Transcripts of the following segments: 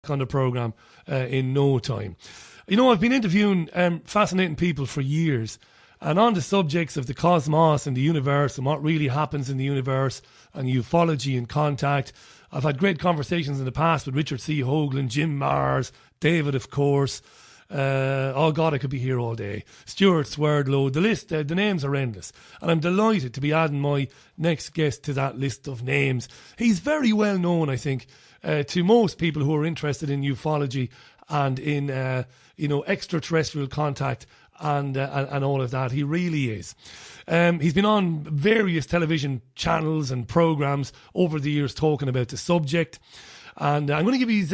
on the programme in no time. You know, I've been interviewing fascinating people for years, and on the subjects of the cosmos and the universe and what really happens in the universe and ufology and contact. I've had great conversations in the past with Richard C. Hoagland, Jim Mars, David, of course. Oh God, I could be here all day. Stuart Swerdlow, the list, the names are endless. And I'm delighted to be adding my next guest to that list of names. He's very well known, I think, to most people who are interested in ufology and in, extraterrestrial contact and all of that. He really is. He's been on various television channels and programs over the years talking about the subject. And I'm going to give you his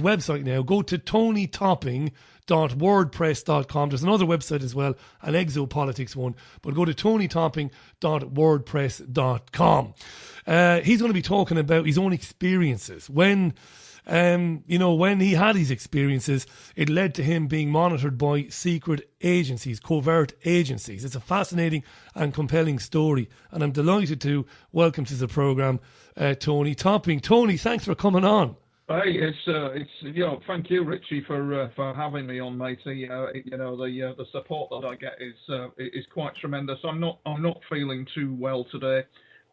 website now. Go to tonytopping.wordpress.com. There's another website as well, an exopolitics one, but go to tonytopping.wordpress.com. He's going to be talking about his own experiences. When he had these experiences, it led to him being monitored by secret agencies, covert agencies. It's a fascinating and compelling story, and I'm delighted to welcome to the programme Tony Topping. Tony, thanks for coming on. Hey, it's thank you, Richie, for having me on, matey. The support that I get is quite tremendous. I'm not feeling too well today.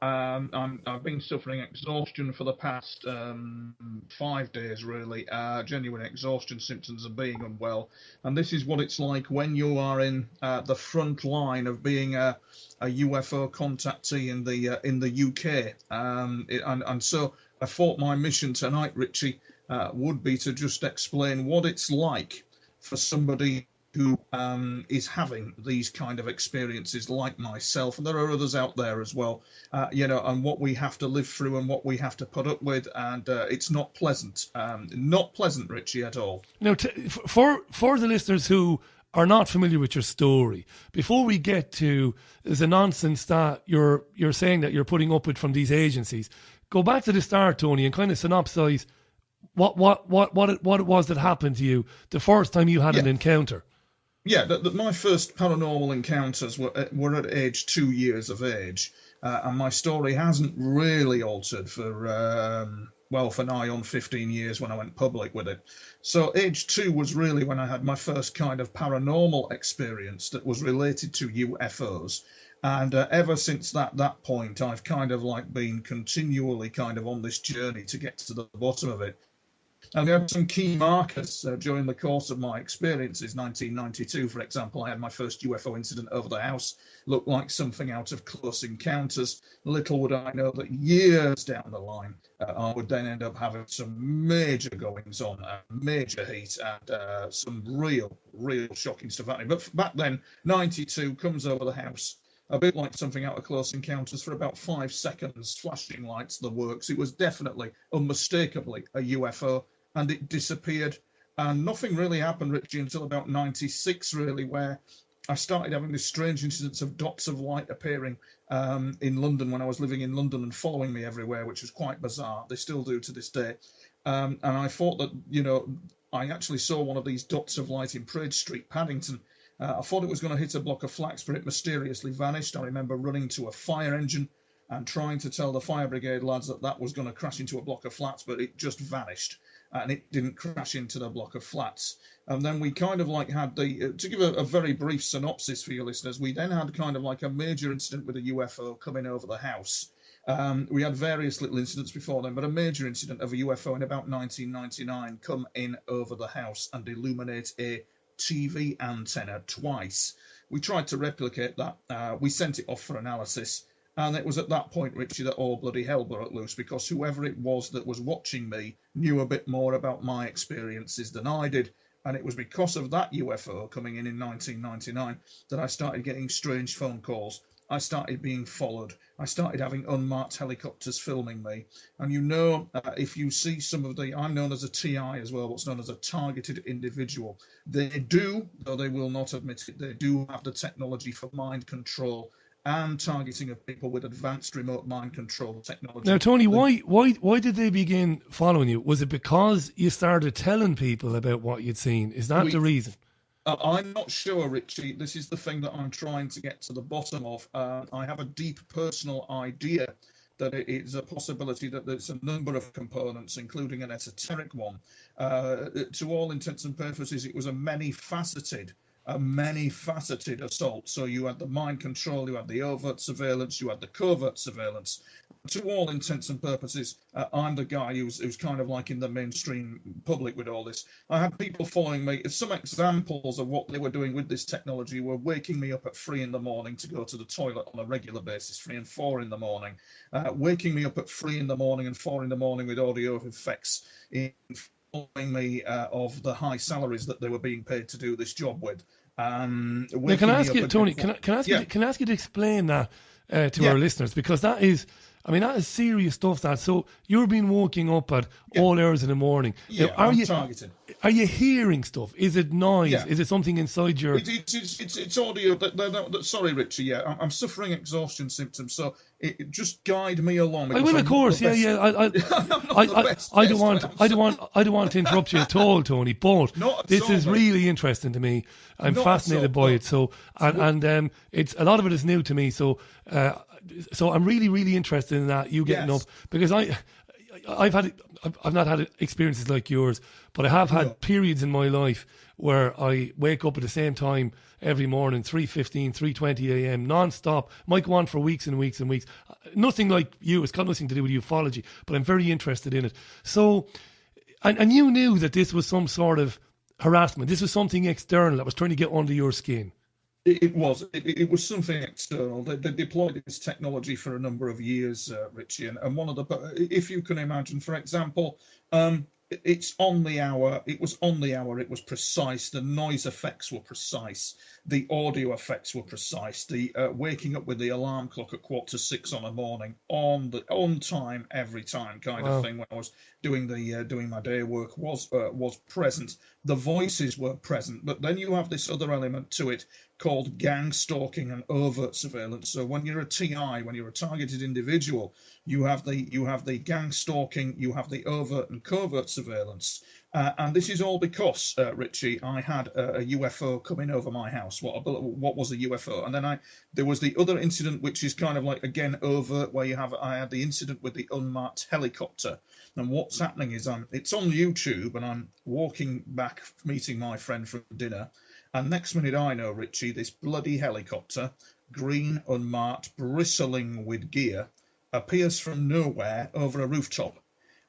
I've been suffering exhaustion for the past 5 days, really. Genuine exhaustion symptoms of being unwell, and this is what it's like when you are in the front line of being a UFO contactee in the UK. And so I thought my mission tonight, Richie, would be to just explain what it's like for somebody who is having these kind of experiences like myself, and there are others out there as well, and what we have to live through and what we have to put up with, and it's not pleasant, Richie, at all. Now, for the listeners who are not familiar with your story, before we get to the nonsense that you're saying that you're putting up with from these agencies, go back to the start, Tony, and kind of synopsize what it was that happened to you the first time you had an encounter. Yeah, my first paranormal encounters were at age 2 years of age, and my story hasn't really altered for nigh on 15 years when I went public with it. So age 2 was really when I had my first kind of paranormal experience that was related to UFOs. And ever since that point, I've kind of like been continually kind of on this journey to get to the bottom of it. And there are some key markers during the course of my experiences. 1992, for example, I had my first UFO incident over the house. Looked like something out of Close Encounters. Little would I know that years down the line, I would then end up having some major goings on, major heat, and some real shocking stuff happening. But back then, 92 comes over the house. A bit like something out of Close Encounters for about 5 seconds, flashing lights, the works. It was definitely, unmistakably, a UFO, and it disappeared. And nothing really happened, Richie, until about 96, really, where I started having this strange incidents of dots of light appearing in London when I was living in London and following me everywhere, which was quite bizarre. They still do to this day. And I thought that, I actually saw one of these dots of light in Praed Street, Paddington. I thought it was going to hit a block of flats, but it mysteriously vanished. I remember running to a fire engine and trying to tell the fire brigade lads that was going to crash into a block of flats, but it just vanished. And it didn't crash into the block of flats. And then we kind of like had to give a very brief synopsis for your listeners, we then had kind of like a major incident with a UFO coming over the house. We had various little incidents before then, but a major incident of a UFO in about 1999 come in over the house and illuminate a TV antenna twice. We tried to replicate that. We sent it off for analysis. And it was at that point, Richie, that all bloody hell broke loose, because whoever it was that was watching me knew a bit more about my experiences than I did. And it was because of that UFO coming in 1999 that I started getting strange phone calls. I started being followed. I started having unmarked helicopters filming me. And if you see some of I'm known as a TI as well, what's known as a targeted individual. They do, though they will not admit it, they do have the technology for mind control and targeting of people with advanced remote mind control technology. Now, Tony, why did they begin following you? Was it because you started telling people about what you'd seen? Is that the reason? I'm not sure, Richie. This is the thing that I'm trying to get to the bottom of. I have a deep personal idea that it is a possibility that there's a number of components, including an esoteric one. To all intents and purposes, it was a many-faceted assault. So you had the mind control, you had the overt surveillance, you had the covert surveillance. To all intents and purposes, I'm the guy who's kind of like in the mainstream public with all this. I had people following me. Some examples of what they were doing with this technology were waking me up at 3 in the morning to go to the toilet on a regular basis, 3 and 4 in the morning, waking me up at 3 in the morning and 4 in the morning with audio effects, informing me of the high salaries that they were being paid to do this job with. Can I ask you, Tony? Can I ask you to explain that to our listeners, because that is serious stuff. That so you're being woken up at all hours in the morning. Yeah, now, are you targeted? Are you hearing stuff? Is it noise? Yeah. Is it something inside your? It's audio. Sorry, Richie. Yeah, I'm suffering exhaustion symptoms, so just guide me along. I will, of course. Yeah. I don't want to interrupt you at all, Tony. But this is really interesting to me. I'm fascinated by it. So and it's a lot of it is new to me. So I'm really interested in that. You getting up, because I've not had experiences like yours, but I have had periods in my life where I wake up at the same time every morning, 3:15, 3:20 a.m. non-stop. Might go on for weeks and weeks and weeks. Nothing like you. It's got nothing to do with ufology, but I'm very interested in it. So, and you knew that this was some sort of harassment. This was something external that was trying to get under your skin. It was something external. They deployed this technology for a number of years, Richie, and one of the, if you can imagine, for example, it's on the hour. It was on the hour. It was precise. The noise effects were precise. The audio effects were precise. The waking up with the alarm clock at 5:45 on a morning, on time, every time kind of thing. When I was doing my day work was present. The voices were present, but then you have this other element to it called gang stalking and overt surveillance. So when you're a TI, when you're a targeted individual, you have the gang stalking, you have the overt and covert surveillance, and this is all because Richie, I had a UFO coming over my house. What was a UFO? And then there was the other incident, which is kind of like again overt, where I had the incident with the unmarked helicopter. And what's happening is it's on YouTube, and I'm walking back, meeting my friend for dinner. And next minute I know, Richie, this bloody helicopter, green, unmarked, bristling with gear, appears from nowhere over a rooftop.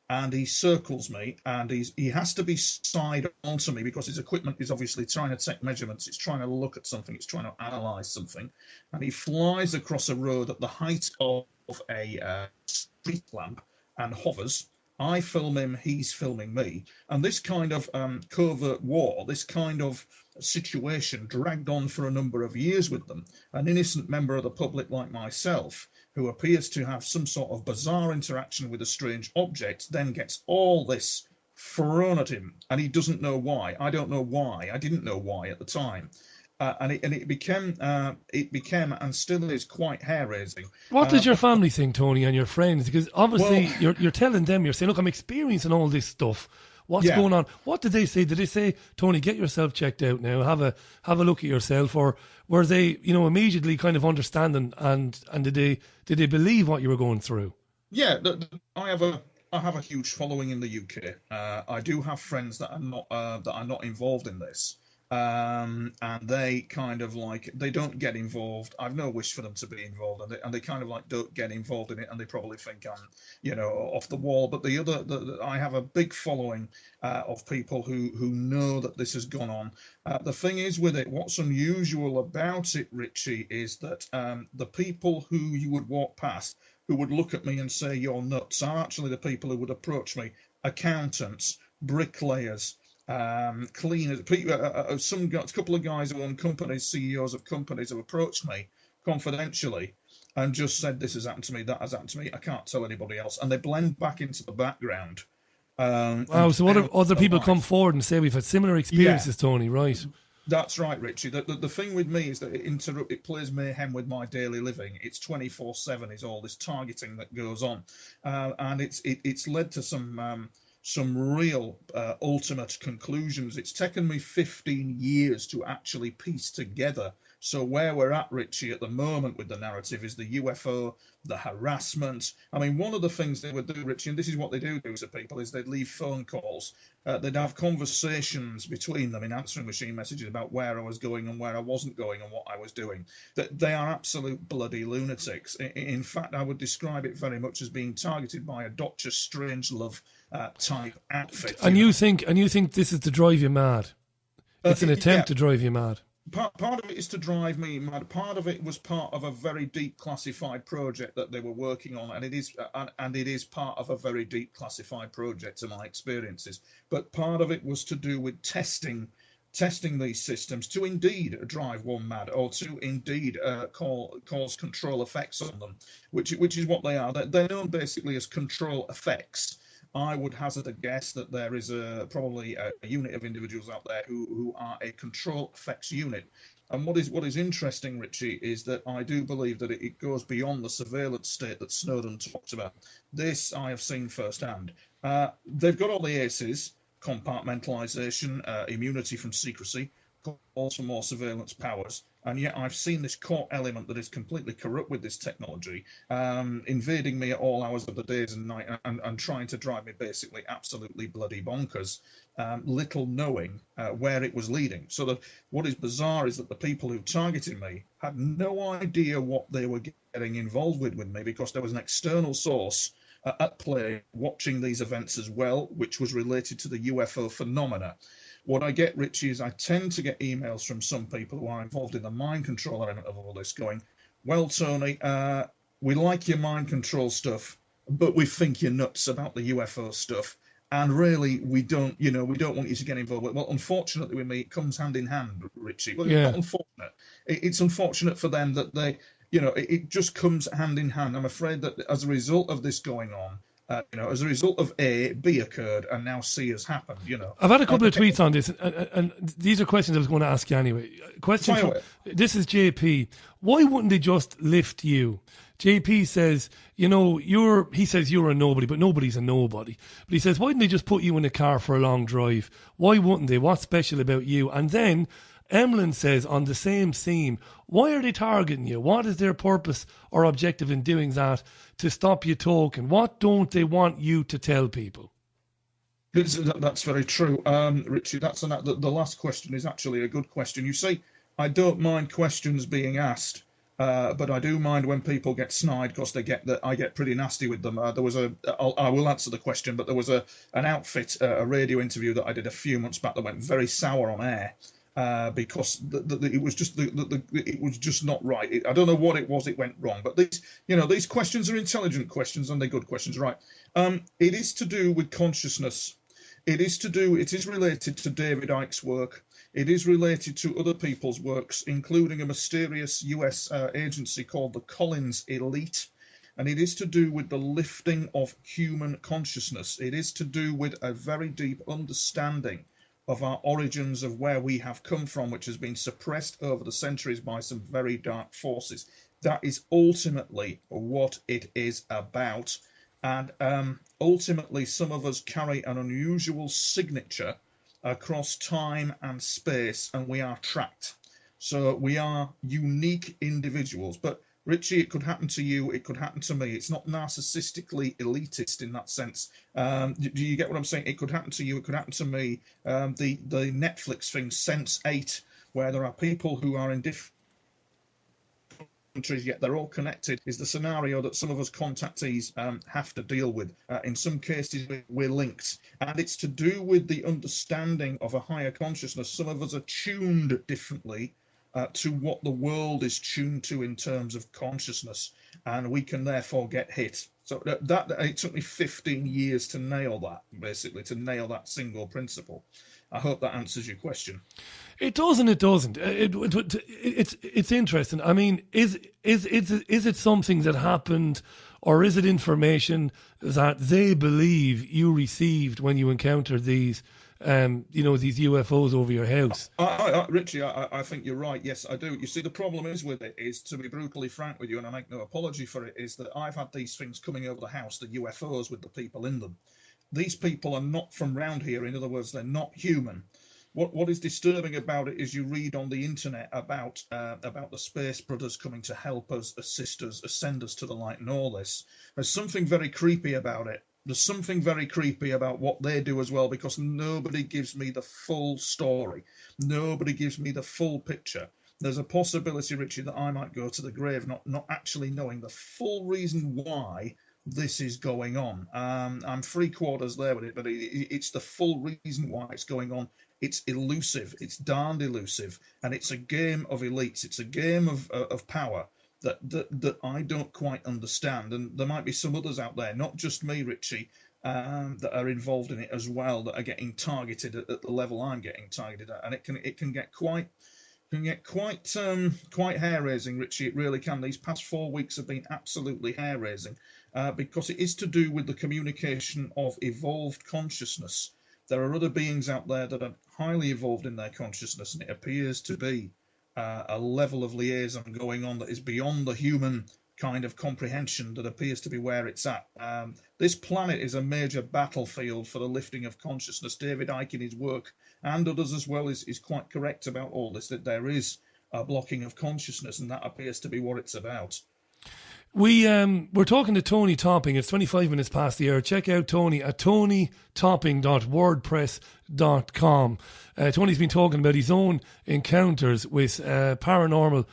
And he circles me, and he has to be side onto me because his equipment is obviously trying to take measurements. It's trying to look at something. It's trying to analyze something. And he flies across a road at the height of a street lamp and hovers. I film him, he's filming me. And this kind of covert war, this kind of situation dragged on for a number of years with them. An innocent member of the public like myself, who appears to have some sort of bizarre interaction with a strange object, then gets all this thrown at him, and he doesn't know why. I don't know why. I didn't know why at the time. And it became and still is quite hair-raising. What does your family think, Tony, and your friends? Because obviously you're telling them, you're saying, look, I'm experiencing all this stuff. What's going on? What did they say? Did they say, Tony, get yourself checked out now, have a look at yourself? Or were they, immediately kind of understanding, and did they believe what you were going through? Yeah, I have a huge following in the UK. I do have friends that are not involved in this. And they kind of like, they don't get involved. I've no wish for them to be involved, and they kind of like don't get involved in it, and they probably think I'm, off the wall. But I have a big following of people who know that this has gone on. The thing is with it, what's unusual about it, Richie, is that the people who you would walk past, who would look at me and say you're nuts, are actually the people who would approach me: accountants, bricklayers, cleaners. A couple of guys who own companies, CEOs of companies, have approached me confidentially and just said, this has happened to me, that has happened to me, I can't tell anybody else, and they blend back into the background. Wow, so other people come forward and say, we've had similar experiences, Tony, right? That's right, Richie. The thing with me is that it plays mayhem with my daily living. It's 24/7 is all this targeting that goes on, and it's led to some real ultimate conclusions. It's taken me 15 years to actually piece together So where we're at, Richie, at the moment with the narrative is the UFO, the harassment. I mean, one of the things they would do, Richie, and this is what they do to people, is they'd leave phone calls. They'd have conversations between them in answering machine messages about where I was going and where I wasn't going and what I was doing. That they are absolute bloody lunatics. In fact, I would describe it very much as being targeted by a Dr. Strangelove type outfit. And you think this is to drive you mad? It's an attempt to drive you mad. Part of it is to drive me mad. Part of it was part of a very deep classified project that they were working on, and it is part of a very deep classified project to my experiences. But part of it was to do with testing these systems to indeed drive one mad, or to indeed cause control effects on them, which is what they are. They're known basically as control effects. I would hazard a guess that there is probably a unit of individuals out there who are a control effects unit. And what is interesting, Richie, is that I do believe that it goes beyond the surveillance state that Snowden talked about. This I have seen firsthand. They've got all the aces: compartmentalization, immunity from secrecy, calls for more surveillance powers. And yet I've seen this core element that is completely corrupt with this technology, invading me at all hours of the days and night, and trying to drive me basically absolutely bloody bonkers, little knowing where it was leading. So that what is bizarre is that the people who targeted me had no idea what they were getting involved with me, because there was an external source at play watching these events as well, which was related to the UFO phenomena. What I get, Richie, is I tend to get emails from some people who are involved in the mind control element of all this going, well, Tony, we like your mind control stuff, but we think you're nuts about the UFO stuff. And really, we don't want you to get involved with it. Well, unfortunately with me, it comes hand in hand, Richie. Well, it's not unfortunate. It's unfortunate for them that they, it just comes hand in hand. I'm afraid that as a result of this going on, as a result of A, B occurred, and now C has happened, I've had a couple of tweets on this, and these are questions I was going to ask you anyway. This is JP. Why wouldn't they just lift you? JP says, he says you're a nobody, but nobody's a nobody. But he says, why didn't they just put you in a car for a long drive? Why wouldn't they? What's special about you? And then Emlyn says on the same theme, why are they targeting you? What is their purpose or objective in doing that to stop you talking? What don't they want you to tell people? That's very true, Richie. The last question is actually a good question. You see, I don't mind questions being asked, but I do mind when people get snide, because I get pretty nasty with them. I will answer the question, but there was an outfit, a radio interview that I did a few months back that went very sour on air. Because it was just not right. I don't know what it was. It went wrong. But these questions are intelligent questions, and they're good questions, right? It is to do with consciousness. It is related to David Icke's work. It is related to other people's works, including a mysterious US agency called the Collins Elite. And it is to do with the lifting of human consciousness. It is to do with a very deep understanding of our origins, of where we have come from, which has been suppressed over the centuries by some very dark forces. That is ultimately what it is about. And ultimately, some of us carry an unusual signature across time and space, and we are tracked. So we are unique individuals. But Richie, it could happen to you, it could happen to me. It's not narcissistically elitist in that sense. Do you get what I'm saying? It could happen to you, it could happen to me. The Netflix thing, Sense8, where there are people who are in different countries, yet they're all connected, is the scenario that some of us contactees have to deal with. In some cases, we're linked. And it's to do with the understanding of a higher consciousness. Some of us are tuned differently to what the world is tuned to in terms of consciousness, and we can therefore get hit. So that it took me 15 years to nail that, basically, to nail that single principle. I hope that answers your question. It does and it doesn't. It's interesting. I mean, is it something that happened, or is it information that they believe you received when you encountered these these UFOs over your house? Richie, I think you're right. Yes, I do. You see, the problem is with it is, to be brutally frank with you, and I make no apology for it, is that I've had these things coming over the house, the UFOs with the people in them. These people are not from round here. In other words, they're not human. What is disturbing about it is you read on the internet about the space brothers coming to help us, assist us, ascend us to the light, and all this. There's something very creepy about it. There's something very creepy about what they do as well, because nobody gives me the full story. Nobody gives me the full picture. There's a possibility, Richie, that I might go to the grave not actually knowing the full reason why this is going on. I'm 3/4 there with it, but it's the full reason why it's going on. It's elusive. It's darned elusive, and it's a game of elites. It's a game of power that I don't quite understand. And there might be some others out there, not just me, Richie, that are involved in it as well, that are getting targeted at the level I'm getting targeted at, and it can get quite hair-raising, Richie. It really can. These past 4 weeks have been absolutely hair-raising, because it is to do with the communication of evolved consciousness. There are other beings out there that are highly evolved in their consciousness, and it appears to be a level of liaison going on that is beyond the human kind of comprehension, that appears to be where it's at. This planet is a major battlefield for the lifting of consciousness. David Icke in his work, and others as well, is quite correct about all this, that there is a blocking of consciousness, and that appears to be what it's about. We're talking to Tony Topping. It's 25 minutes past the hour. Check out Tony at tonytopping.wordpress.com. Tony's been talking about his own encounters with paranormal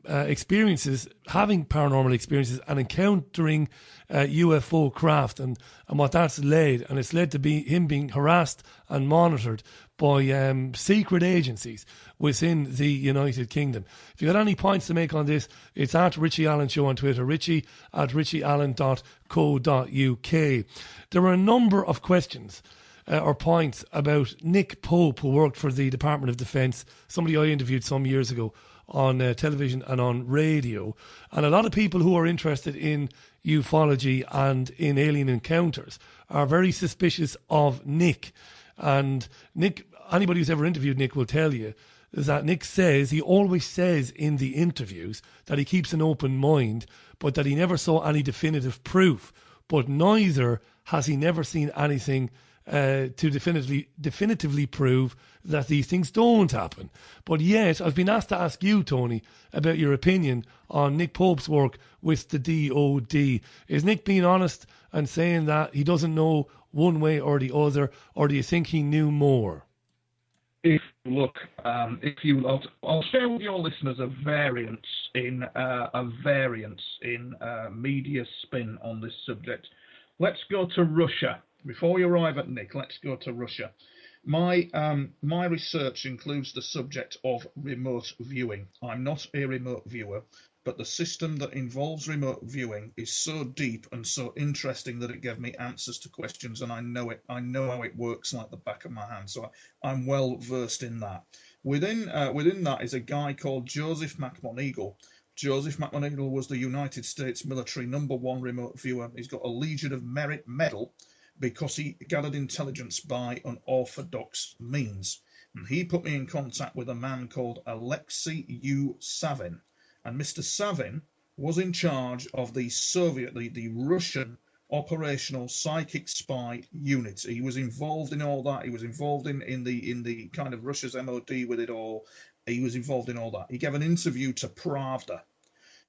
experiences, having paranormal experiences and encountering UFO craft, and what that's led. And it's led to him being harassed and monitored by secret agencies within the United Kingdom. If you've got any points to make on this, it's at Richie Allen Show on Twitter, Richie at richieallen.co.uk. There were a number of questions or points about Nick Pope, who worked for the Department of Defence, somebody I interviewed some years ago on television and on radio. And a lot of people who are interested in ufology and in alien encounters are very suspicious of Nick. And Nick, anybody who's ever interviewed Nick will tell you is that Nick says, he always says in the interviews that he keeps an open mind, but that he never saw any definitive proof. But neither has he never seen anything to definitively prove that these things don't happen. But yet, I've been asked to ask you, Tony, about your opinion on Nick Pope's work with the DOD. Is Nick being honest and saying that he doesn't know one way or the other, or do you think he knew more? I'll share with your listeners a variance in media spin on this subject. Let's go to Russia. Before we arrive at Nick, let's go to Russia. My research includes the subject of remote viewing. I'm not a remote viewer, but the system that involves remote viewing is so deep and so interesting that it gave me answers to questions, and I know how it works like the back of my hand. So I'm well versed in that. Within that is a guy called Joseph McMoneagle. Joseph McMoneagle was the United States military #1 remote viewer. He's got a Legion of Merit medal because he gathered intelligence by unorthodox means. And he put me in contact with a man called Alexei U. Savin. And Mr. Savin was in charge of the Russian operational psychic spy unit. He was involved in all that. He was involved in the kind of Russia's MOD with it all. He was involved in all that. He gave an interview to Pravda.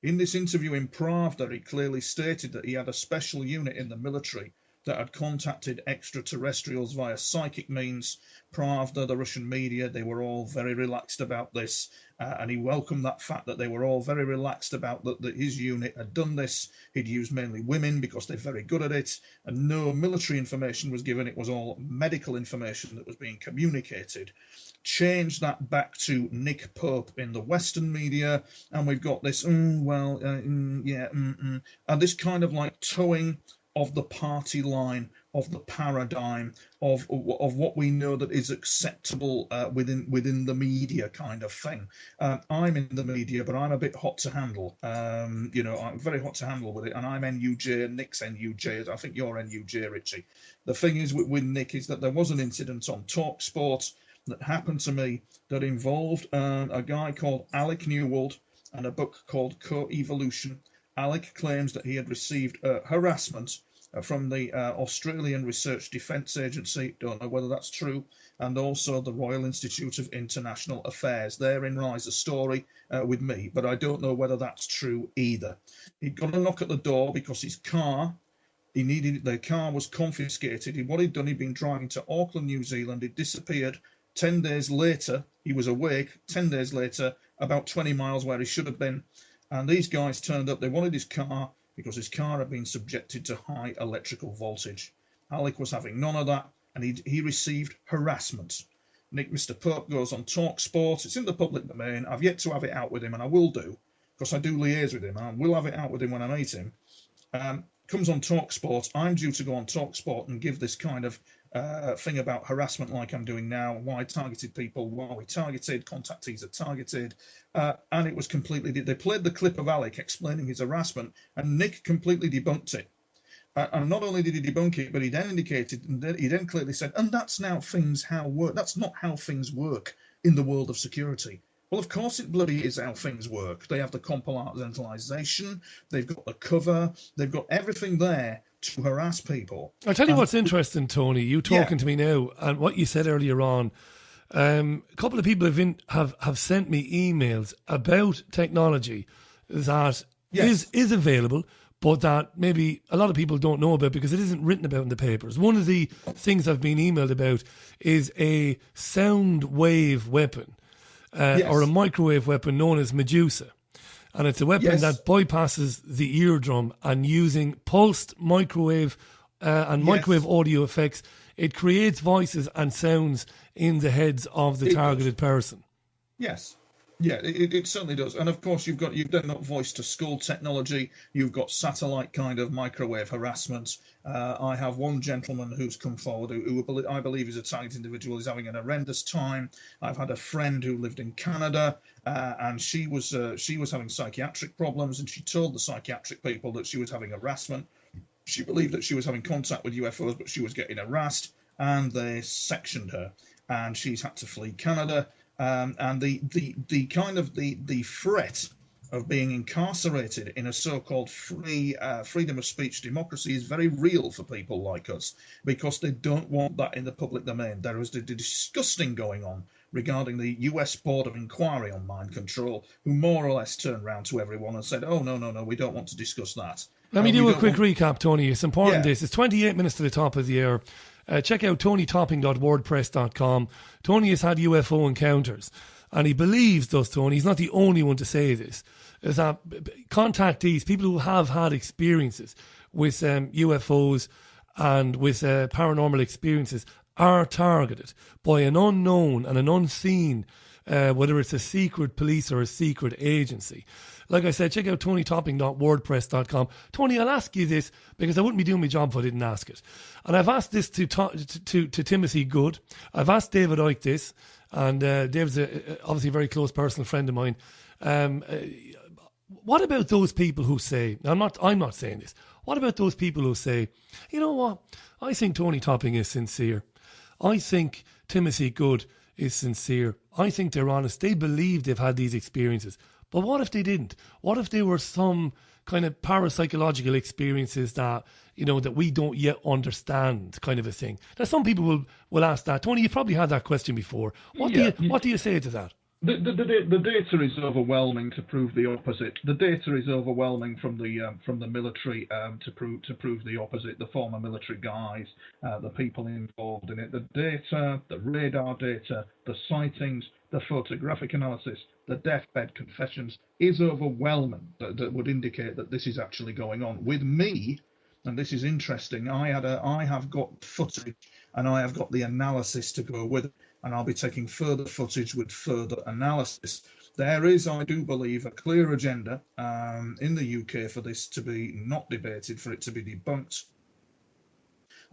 In this interview in Pravda, he clearly stated that he had a special unit in the military that had contacted extraterrestrials via psychic means. Pravda, the Russian media, they were all very relaxed about this, and he welcomed that fact that they were all very relaxed about that his unit had done this. He'd used mainly women because they're very good at it, and no military information was given. It was all medical information that was being communicated. Change that back to Nick Pope in the Western media, and we've got this, and this kind of like towing of the party line, of the paradigm, of what we know that is acceptable within the media kind of thing. I'm in the media, but I'm a bit hot to handle. I'm very hot to handle with it, and I'm NUJ, and Nick's NUJ. I think you're NUJ, Richie. The thing is with Nick is that there was an incident on TalkSport that happened to me that involved a guy called Alec Newald and a book called Co-Evolution. Alec claims that he had received harassment from the Australian Research Defence Agency, don't know whether that's true, and also the Royal Institute of International Affairs. Therein lies the story with me, but I don't know whether that's true either. He got a knock at the door because his car, the car was confiscated. What he'd done, he'd been driving to Auckland, New Zealand. He'd disappeared. 10 days later, he was awake. 10 days later, about 20 miles where he should have been. And these guys turned up. They wanted his car because his car had been subjected to high electrical voltage. Alec was having none of that, and he received harassment. Mr. Pope goes on Talk Sport. It's in the public domain. I've yet to have it out with him, and I will do, because I do liaise with him. I will have it out with him when I meet him. Comes on Talk Sport. I'm due to go on Talk Sport and give this kind of thing about harassment like I'm doing now, why targeted people, why we targeted, contactees are targeted, and it was completely, they played the clip of Alec explaining his harassment, and Nick completely debunked it. And not only did he debunk it, but he then indicated, and he then clearly said, and that's not how things work in the world of security. Well, of course it bloody is how things work. They have the compartmentalization, they've got the cover, they've got everything there to harass people. I'll tell you what's interesting, Tony, you talking to me now, and what you said earlier on. A couple of people have sent me emails about technology that is available, but that maybe a lot of people don't know about because it isn't written about in the papers. One of the things I've been emailed about is a sound wave weapon. Or a microwave weapon known as Medusa. And it's a weapon that bypasses the eardrum, and using pulsed microwave and microwave audio effects, it creates voices and sounds in the heads of the targeted person. Yes. Yeah, it certainly does. And of course, you've then got voice to skull technology. You've got satellite kind of microwave harassment. I have one gentleman who's come forward who I believe is a targeted individual. He's having an horrendous time. I've had a friend who lived in Canada, and she was having psychiatric problems, and she told the psychiatric people that she was having harassment. She believed that she was having contact with UFOs, but she was getting harassed, and they sectioned her, and she's had to flee Canada. And the kind of the threat of being incarcerated in a so-called freedom of speech democracy is very real for people like us, because they don't want that in the public domain. There is the disgusting going on regarding the US Board of Inquiry on Mind Control, who more or less turned around to everyone and said, oh, no, we don't want to discuss that. Let me do a quick recap, Tony. It's important this. It's 28 minutes to the top of the hour. Check out tonytopping.wordpress.com. Tony has had UFO encounters, and he believes, does Tony, he's not the only one to say this, is that contactees, people who have had experiences with UFOs and with paranormal experiences, are targeted by an unknown and an unseen, whether it's a secret police or a secret agency. Like I said, check out tonytopping.wordpress.com. Tony, I'll ask you this because I wouldn't be doing my job if I didn't ask it. And I've asked this to Timothy Good. I've asked David Icke this, and David's obviously a very close personal friend of mine. What about those people who say, I'm not saying this, what about those people who say, you know what, I think Tony Topping is sincere. I think Timothy Good is sincere. I think they're honest. They believe they've had these experiences. But what if they didn't? What if they were some kind of parapsychological experiences that, that we don't yet understand, kind of a thing? Now, some people will ask that. Tony, you've probably had that question before. What do you say to that? The data is overwhelming to prove the opposite. The data is overwhelming from the military to prove the opposite. The former military guys, the people involved in it, the data, the radar data, the sightings, the photographic analysis, the deathbed confessions is overwhelming. That would indicate that this is actually going on. With me, and this is interesting, I have got footage and I have got the analysis to go with it. And I'll be taking further footage with further analysis. There is, I do believe, a clear agenda in the UK for this to be not debated, for it to be debunked.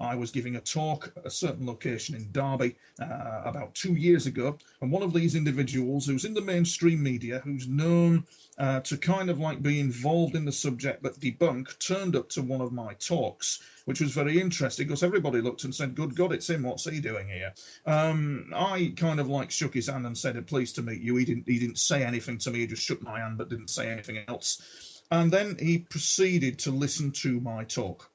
I was giving a talk at a certain location in Derby about 2 years ago, and one of these individuals who's in the mainstream media, who's known to kind of like be involved in the subject but debunk, turned up to one of my talks, which was very interesting because everybody looked and said, good God, it's him, what's he doing here? I kind of like shook his hand and said, pleased to meet you. He didn't say anything to me, he just shook my hand but didn't say anything else. And then he proceeded to listen to my talk,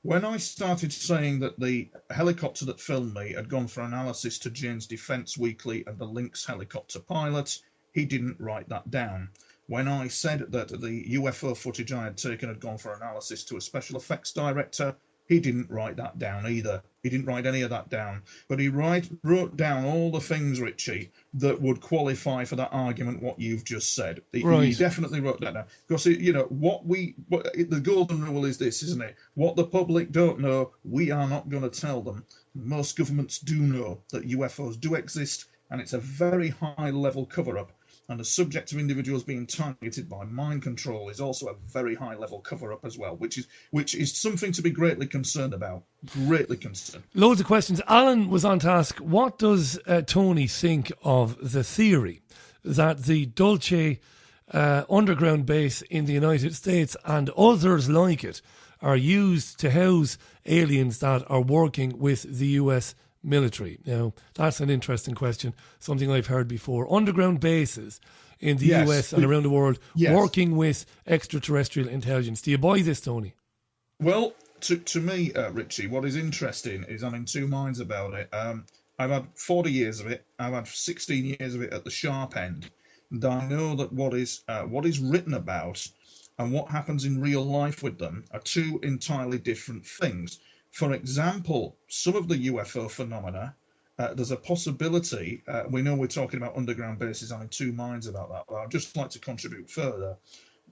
When I started saying that the helicopter that filmed me had gone for analysis to Jane's Defence Weekly and the Lynx helicopter pilot, he didn't write that down. When I said that the UFO footage I had taken had gone for analysis to a special effects director, he didn't write that down either. He didn't write any of that down. But he wrote down all the things, Richie, that would qualify for that argument, what you've just said. He definitely wrote that down. Because, the golden rule is this, isn't it? What the public don't know, we are not going to tell them. Most governments do know that UFOs do exist, and it's a very high-level cover-up. And the subject of individuals being targeted by mind control is also a very high-level cover-up as well, which is something to be greatly concerned about. Greatly concerned. Loads of questions. Alan was on task. What does Tony think of the theory that the Dulce underground base in the United States and others like it are used to house aliens that are working with the US military? Now, that's an interesting question, something I've heard before. Underground bases in the US and around the world working with extraterrestrial intelligence. Do you buy this, Tony? Well, to me, Richie, what is interesting is I'm in two minds about it. I've had 40 years of it. I've had 16 years of it at the sharp end. And I know that what is written about and what happens in real life with them are two entirely different things. For example, some of the UFO phenomena, there's a possibility, we know we're talking about underground bases, I'm in two minds about that, but I'd just like to contribute further.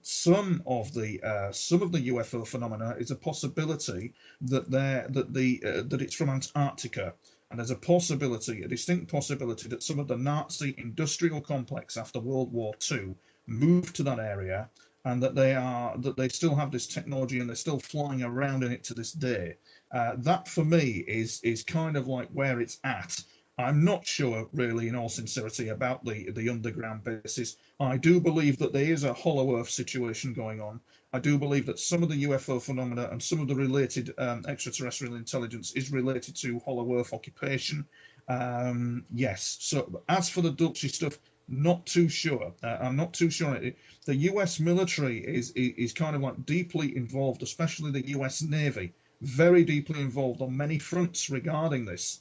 Some of the UFO phenomena is a possibility that it's from Antarctica, and there's a distinct possibility that some of the Nazi industrial complex after World War II moved to that area, and that they still have this technology and they're still flying around in it to this day. That for me is kind of like where it's at. I'm not sure, really, in all sincerity, about the underground bases. I do believe that there is a hollow earth situation going on. I do believe that some of the UFO phenomena and some of the related extraterrestrial intelligence is related to hollow earth occupation. Yes. So as for the Dulce stuff, not too sure. I'm not too sure. The US military is kind of like deeply involved, especially the US Navy, very deeply involved on many fronts regarding this.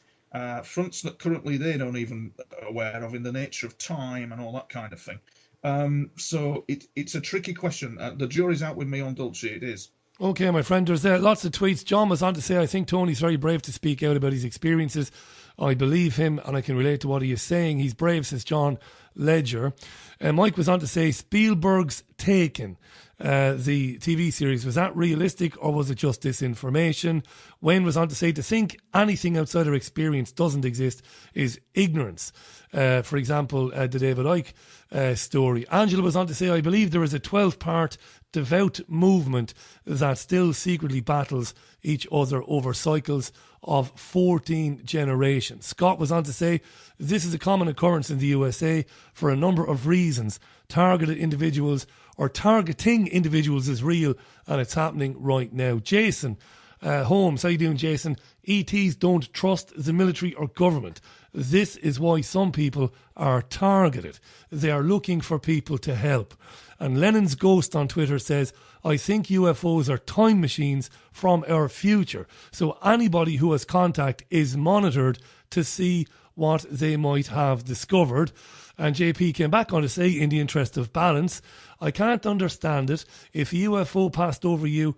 Fronts that currently they don't even aware of in the nature of time and all that kind of thing. So it's a tricky question. The jury's out with me on Dulce, it is. Okay, my friend, there's lots of tweets. John was on to say, I think Tony's very brave to speak out about his experiences. I believe him and I can relate to what he is saying. He's brave, says John Ledger. Mike was on to say, Spielberg's Taken, the TV series, was that realistic or was it just disinformation? Wayne was on to say, to think anything outside our experience doesn't exist is ignorance. For example, the David Icke story. Angela was on to say, I believe there is a 12-part devout movement that still secretly battles each other over cycles of 14 generations. Scott was on to say, this is a common occurrence in the USA for a number of reasons. Targeted individuals or targeting individuals is real and it's happening right now. Jason Holmes, how you doing, Jason? ETs don't trust the military or government. This is why some people are targeted. They are looking for people to help. And Lennon's Ghost on Twitter says, I think UFOs are time machines from our future. So anybody who has contact is monitored to see what they might have discovered. And JP came back on to say, in the interest of balance, I can't understand it. If a UFO passed over you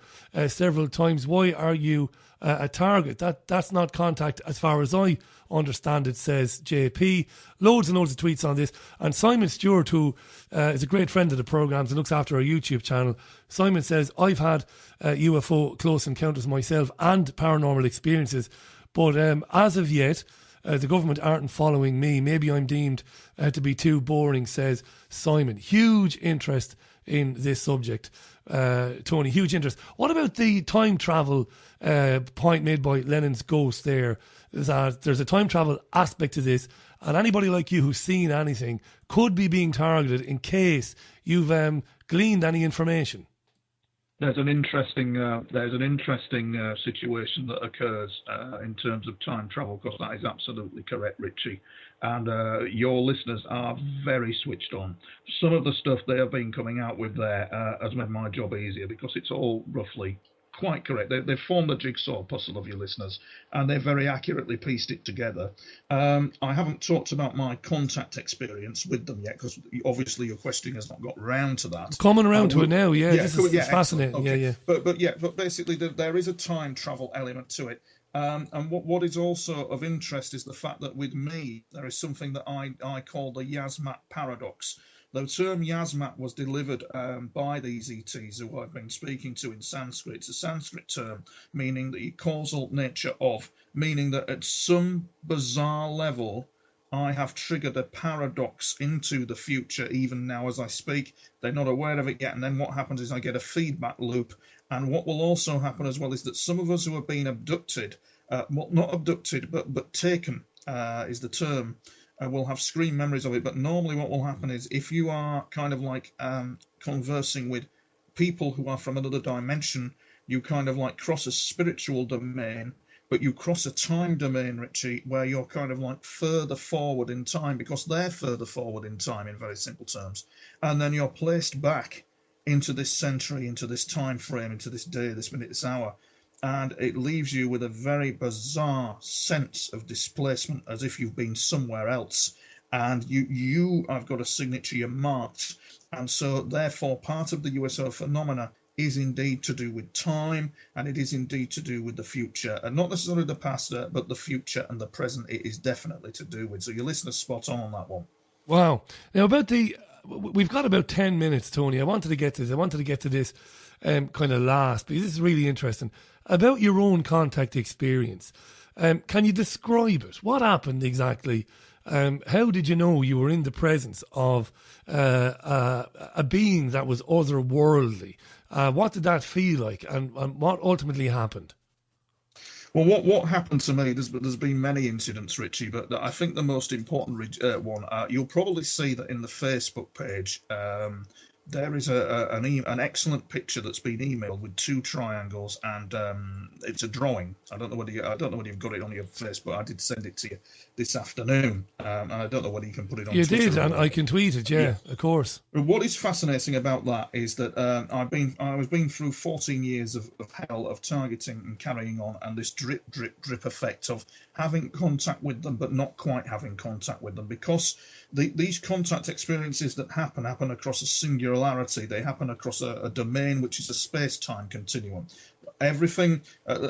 several times, why are you a target? That's not contact as far as I understand it, says JP. Loads and loads of tweets on this. And Simon Stewart, who is a great friend of the programmes and looks after our YouTube channel, Simon says, I've had UFO close encounters myself and paranormal experiences, but as of yet, the government aren't following me. Maybe I'm deemed to be too boring, says Simon. Huge interest in this subject, Tony, huge interest. What about the time travel point made by Lennon's Ghost there, that there's a time travel aspect to this, and anybody like you who's seen anything could be being targeted in case you've gleaned any information? There's an interesting situation that occurs in terms of time travel, because that is absolutely correct, Richie. And your listeners are very switched on. Some of the stuff they have been coming out with there has made my job easier, because it's all roughly quite correct. They've formed the jigsaw puzzle of your listeners, and they've very accurately pieced it together. I haven't talked about my contact experience with them yet, because obviously your question has not got round to that. Coming around to it now, this is fascinating. Okay. But basically, there is a time travel element to it. And what is also of interest is the fact that with me, there is something that I call the Yazmat paradox. The term Yazmat was delivered by these ETs who I've been speaking to in Sanskrit. It's a Sanskrit term meaning the causal nature of, meaning that at some bizarre level, I have triggered a paradox into the future, even now as I speak. They're not aware of it yet. And then what happens is I get a feedback loop. And what will also happen as well is that some of us who have been abducted, well, not abducted, but taken is the term, will have screen memories of it. But normally what will happen is if you are kind of like conversing with people who are from another dimension, you kind of like cross a spiritual domain, but you cross a time domain, Richie, where you're kind of like further forward in time because they're further forward in time in very simple terms. And then you're placed back into this century, into this time frame, into this day, this minute, this hour. And it leaves you with a very bizarre sense of displacement, as if you've been somewhere else. And you have got a signature, you're marked. And so, therefore, part of the USO phenomena is indeed to do with time, and it is indeed to do with the future. And not necessarily the past, but the future and the present it is definitely to do with. So your listener's spot on that one. Wow. Now, we've got about 10 minutes, Tony. I wanted to get to this kind of last, because this is really interesting. About your own contact experience, can you describe it? What happened exactly? How did you know you were in the presence of a being that was otherworldly? What did that feel like, and what ultimately happened? Well, what happened to me, there's been many incidents, Richie, but I think the most important one, you'll probably see that in the Facebook page, there is an excellent picture that's been emailed with two triangles, and it's a drawing. I don't know whether you've got it on your Facebook. I did send it to you this afternoon, and I don't know whether you can put it on. You Twitter did, and I can tweet it. Yeah, of course. What is fascinating about that is that I was been through 14 years of hell of targeting and carrying on, and this drip effect of having contact with them but not quite having contact with them, because these contact experiences that happen across a singularity. They happen across a domain which is a space-time continuum. Everything,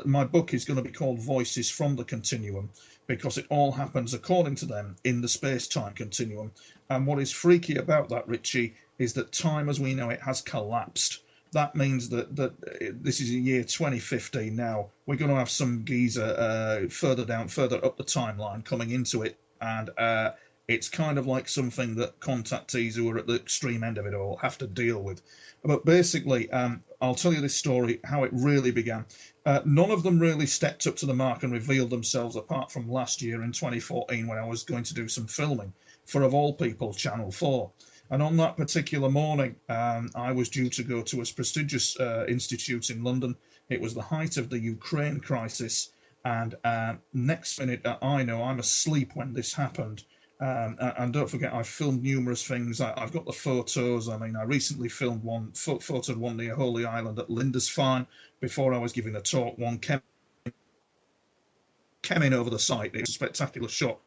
my book is going to be called Voices from the Continuum, because it all happens, according to them, in the space-time continuum. And what is freaky about that, Richie, is that time as we know it has collapsed. That means that this is the year 2015 now. We're going to have some geezer further up the timeline coming into it, and it's kind of like something that contactees who are at the extreme end of it all have to deal with. But basically, I'll tell you this story, how it really began. None of them really stepped up to the mark and revealed themselves, apart from last year in 2014 when I was going to do some filming for, of all people, Channel 4. And on that particular morning, I was due to go to a prestigious institute in London. It was the height of the Ukraine crisis. And next minute, I know I'm asleep when this happened. And don't forget, I've filmed numerous things. I've got the photos. I mean, I recently filmed photoed one near Holy Island at Lindisfarne before I was giving a talk. One came in over the site. It's a spectacular shot.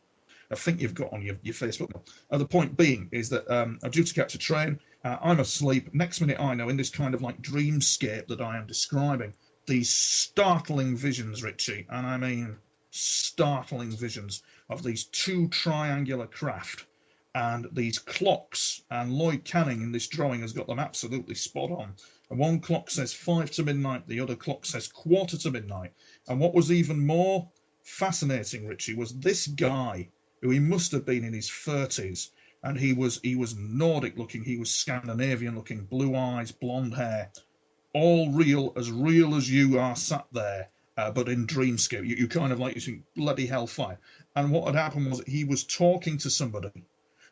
I think you've got on your Facebook. The point being is that I'm due to catch a train. I'm asleep. Next minute, I know, in this kind of like dreamscape that I am describing, these startling visions, Richie, and I mean startling visions of these two triangular craft and these clocks. And Lloyd Canning in this drawing has got them absolutely spot on. And one clock says 5 to midnight, the other clock says 1/4 to midnight. And what was even more fascinating, Richie, was this guy, who he must have been in his 30s, and he was Nordic looking, he was Scandinavian looking, blue eyes, blonde hair, all real as you are sat there, but in dreamscape. You kind of like, you think, bloody hellfire. And what had happened was he was talking to somebody,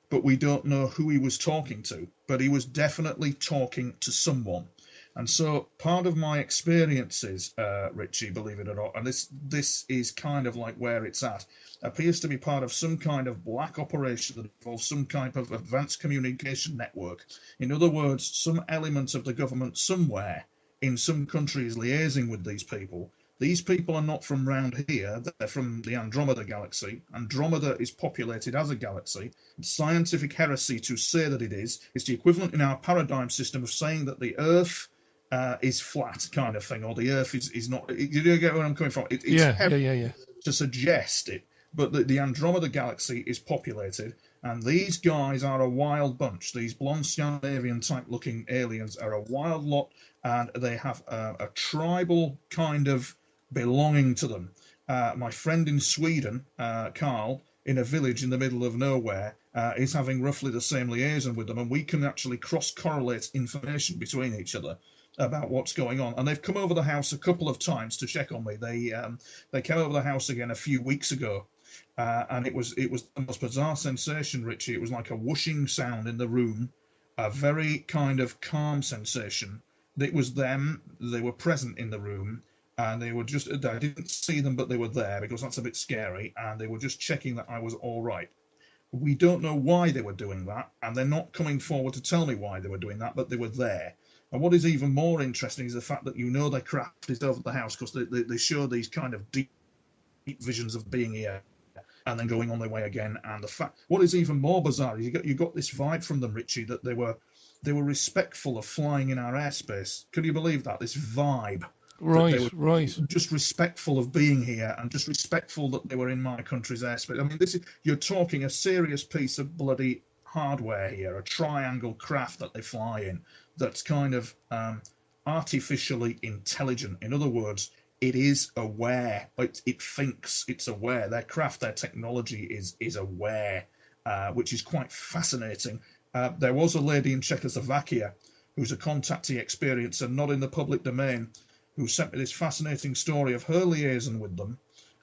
but we don't know who he was talking to, but he was definitely talking to someone. And so part of my experiences, Richie, believe it or not, and this is kind of like where it's at, appears to be part of some kind of black operation that involves some kind of advanced communication network. In other words, some element of the government somewhere in some countries liaising with these people. These people are not from round here. They're from the Andromeda galaxy. Andromeda is populated as a galaxy. It's scientific heresy to say that it is. It's the equivalent in our paradigm system of saying that the Earth is flat, kind of thing, or the Earth is not. You get where I'm coming from? It's yeah. To suggest it. But the Andromeda galaxy is populated, and these guys are a wild bunch. These blonde Scandinavian type looking aliens are a wild lot, and they have a tribal kind of belonging to them. My friend in Sweden, Carl, in a village in the middle of nowhere, is having roughly the same liaison with them, and we can actually cross-correlate information between each other about what's going on. And they've come over the house a couple of times to check on me. They came over the house again a few weeks ago, and it was the most bizarre sensation, Richie. It was like a whooshing sound in the room, a very kind of calm sensation. It was them. They were present in the room, and they were just, I didn't see them, but they were there, because that's a bit scary, and they were just checking that I was all right. We don't know why they were doing that, and they're not coming forward to tell me why they were doing that, but they were there. And what is even more interesting is the fact that their craft is over the house, because they show these kind of deep visions of being here and then going on their way again. And the fact, what is even more bizarre is you got this vibe from them, Richie, that they were respectful of flying in our airspace. Can you believe that? This vibe. Right. Just respectful of being here, and just respectful that they were in my country's airspace. I mean, you're talking a serious piece of bloody hardware here, a triangle craft that they fly in that's kind of artificially intelligent. In other words, it is aware. It thinks. It's aware. Their craft, their technology is aware, which is quite fascinating. There was a lady in Czechoslovakia who's a contactee experiencer, not in the public domain, who sent me this fascinating story of her liaison with them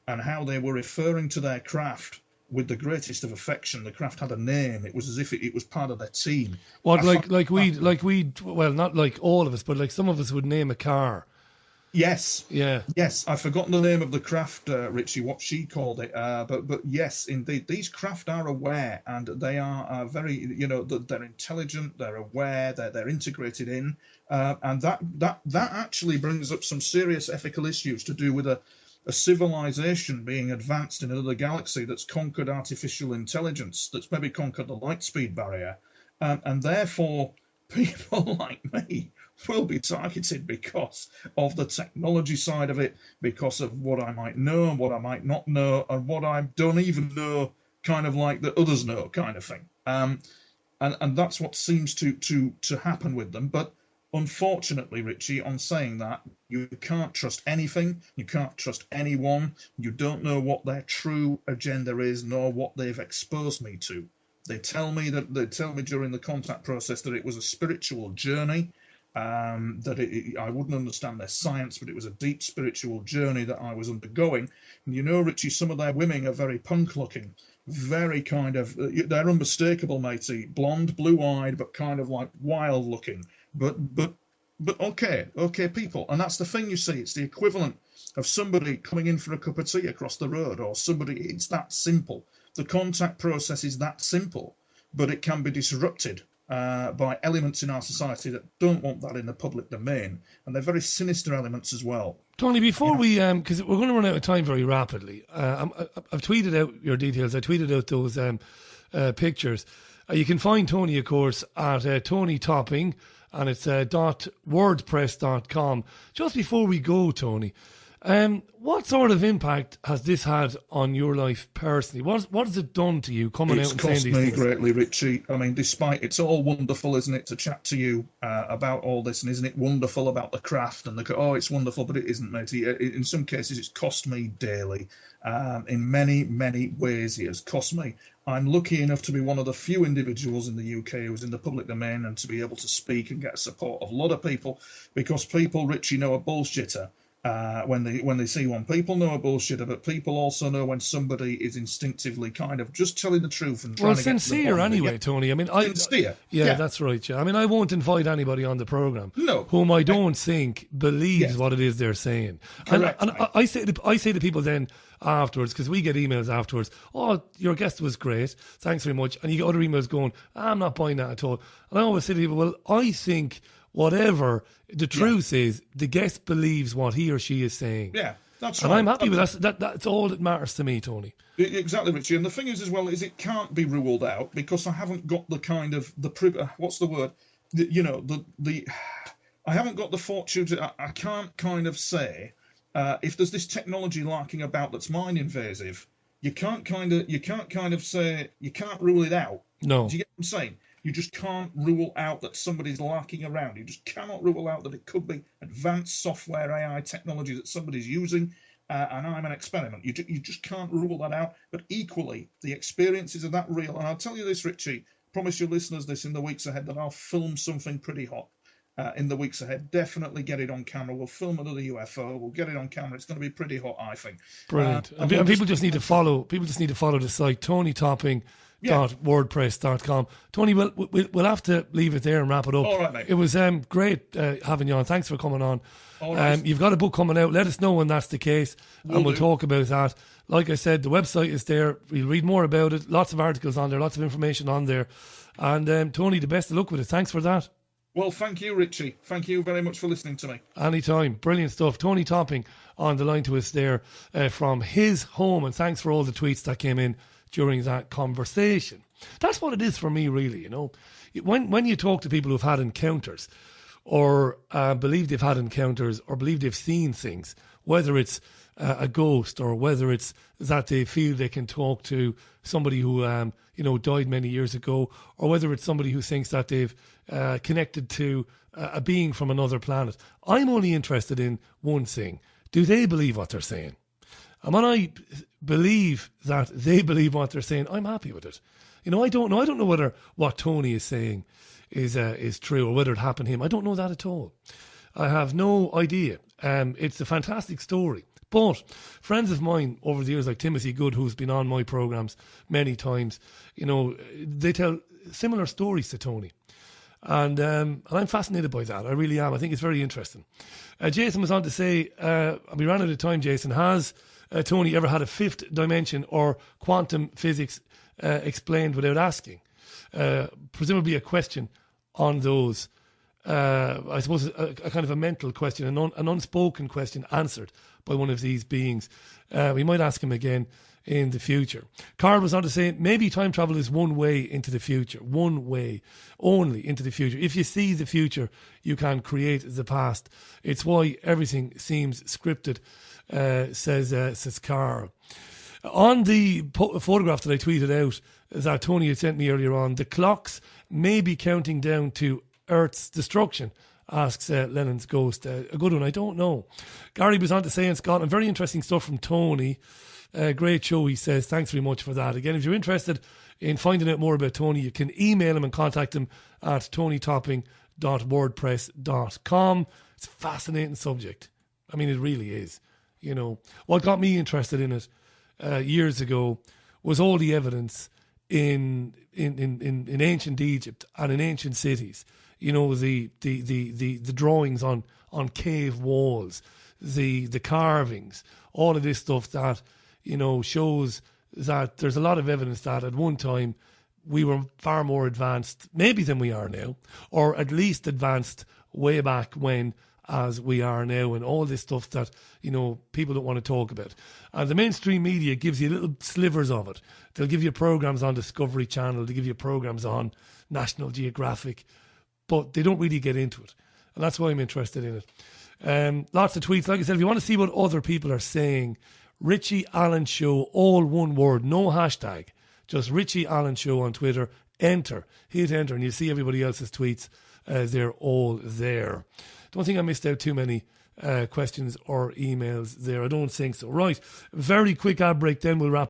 and how they were referring to their craft with the greatest of affection. The craft had a name. It was as if it was part of their team. What, like we, well, not like all of us, but like some of us would name a car. Yes. Yeah. Yes, I've forgotten the name of the craft, Richie, what she called it. But yes, indeed, these craft are aware, and they are very, they're intelligent, they're aware, they're integrated in, and that actually brings up some serious ethical issues to do with a civilization being advanced in another galaxy that's conquered artificial intelligence, that's maybe conquered the light speed barrier, and therefore people like me will be targeted because of the technology side of it, because of what I might know and what I might not know, and what I don't even know, kind of like that others know, kind of thing. And that's what seems to happen with them. But unfortunately, Richie, on saying that, you can't trust anything, you can't trust anyone, you don't know what their true agenda is, nor what they've exposed me to. They tell me during the contact process that it was a spiritual journey, that I wouldn't understand their science, but it was a deep spiritual journey that I was undergoing. And Richie, some of their women are very punk-looking, very kind of, they're unmistakable, matey, blonde, blue-eyed, but kind of like wild-looking. But okay people. And that's the thing, you see, it's the equivalent of somebody coming in for a cup of tea across the road, or somebody, it's that simple. The contact process is that simple, but it can be disrupted by elements in our society that don't want that in the public domain, and they're very sinister elements as well. Tony, before we, because we're going to run out of time very rapidly, I've tweeted out your details. I tweeted out those pictures. You can find Tony, of course, at Tony Topping, and it's .wordpress.com. Just before we go, Tony, what sort of impact has this had on your life personally? What has it done to you coming out and saying these things? It's cost me greatly, Richie. I mean, despite it's all wonderful, isn't it, to chat to you about all this, and isn't it wonderful about the craft and it's wonderful, but it isn't, matey. In some cases, it's cost me dearly. In many, many ways, it has cost me. I'm lucky enough to be one of the few individuals in the UK who's in the public domain and to be able to speak and get support of a lot of people, because people, Richie, know a bullshitter. When they see one. People know a bullshitter, but people also know when somebody is instinctively kind of just telling the truth and trying to get sincere anyway, Tony. I mean, sincere. Yeah, that's right. Yeah, I mean, I won't invite anybody on the program whom I don't think believes what it is they're saying. Correct. And I say to people then afterwards, because we get emails afterwards, oh, your guest was great, thanks very much, and you get other emails going, I'm not buying that at all. And I always say to people, well, I think whatever. The truth is, the guest believes what he or she is saying. Yeah, that's and right. I'm happy with that. That's all that matters to me, Tony. Exactly, Richie. And the thing is, as well, is it can't be ruled out because I haven't got the kind of what's the word? I haven't got the fortune to. I can't kind of say if there's this technology lurking about that's mind invasive. You can't kind of say you can't rule it out. No. Do you get what I'm saying? You just can't rule out that somebody's lurking around. You just cannot rule out that it could be advanced software AI technology that somebody's using. And I'm an experiment. You just can't rule that out. But equally, the experiences are that real. And I'll tell you this, Richie. Promise your listeners this in the weeks ahead that I'll film something pretty hot in the weeks ahead. Definitely get it on camera. We'll film another UFO. We'll get it on camera. It's going to be pretty hot, I think. Brilliant. And people just need to follow. People just need to follow the site TonyTopping.wordpress.com. Tony, we'll have to leave it there and wrap it up. All right, mate. It was great having you on. Thanks for coming on. All right. You've got a book coming out. Let us know when that's the case, and we'll talk about that. Like I said, the website is there. We'll read more about it. Lots of articles on there. Lots of information on there. And Tony, the best of luck with it. Thanks for that. Well, thank you, Richie. Thank you very much for listening to me. Anytime. Brilliant stuff. Tony Topping on the line to us there from his home. And thanks for all the tweets that came in during that conversation. That's what it is for me, really, you know. When you talk to people who've had encounters or believe they've had encounters or believe they've seen things, whether it's a ghost or whether it's that they feel they can talk to somebody who died many years ago, or whether it's somebody who thinks that they've connected to a being from another planet. I'm only interested in one thing. Do they believe what they're saying? And when I believe that they believe what they're saying, I'm happy with it. You know, I don't know whether what Tony is saying is true or whether it happened to him. I don't know that at all. I have no idea. It's a fantastic story. But friends of mine over the years, like Timothy Good, who's been on my programs many times, you know, they tell similar stories to Tony. And I'm fascinated by that. I really am. I think it's very interesting. Jason was on to say, we ran out of time, Jason. Has Tony ever had a fifth dimension or quantum physics explained without asking? Presumably a question on those. I suppose a kind of a mental question, an unspoken question answered by one of these beings. We might ask him again in the future. Carl was on to say, maybe time travel is one way into the future. One way only into the future. If you see the future, you can create the past. It's why everything seems scripted, says Carl. On the photograph that I tweeted out that Tony had sent me earlier on, the clocks may be counting down to Earth's destruction, asks Lennon's Ghost. A good one, I don't know. Gary was on to say in Scotland, very interesting stuff from Tony. Great show, he says. Thanks very much for that. Again, if you're interested in finding out more about Tony, you can email him and contact him at tonytopping.wordpress.com. It's a fascinating subject. I mean, it really is. You know, what got me interested in it years ago was all the evidence in ancient Egypt and in ancient cities. You know, the drawings on cave walls, the carvings, all of this stuff that, you know, shows that there's a lot of evidence that at one time we were far more advanced, maybe than we are now, or at least advanced way back when as we are now, and all this stuff that, you know, people don't want to talk about. And the mainstream media gives you little slivers of it. They'll give you programs on Discovery Channel, they give you programs on National Geographic, but they don't really get into it. And that's why I'm interested in it. Lots of tweets. Like I said, if you want to see what other people are saying, Richie Allen Show, all one word, no hashtag, just Richie Allen Show on Twitter. Enter, hit enter, and you'll see everybody else's tweets. They're all there. Don't think I missed out too many questions or emails there. I don't think so. Right, very quick ad break, then we'll wrap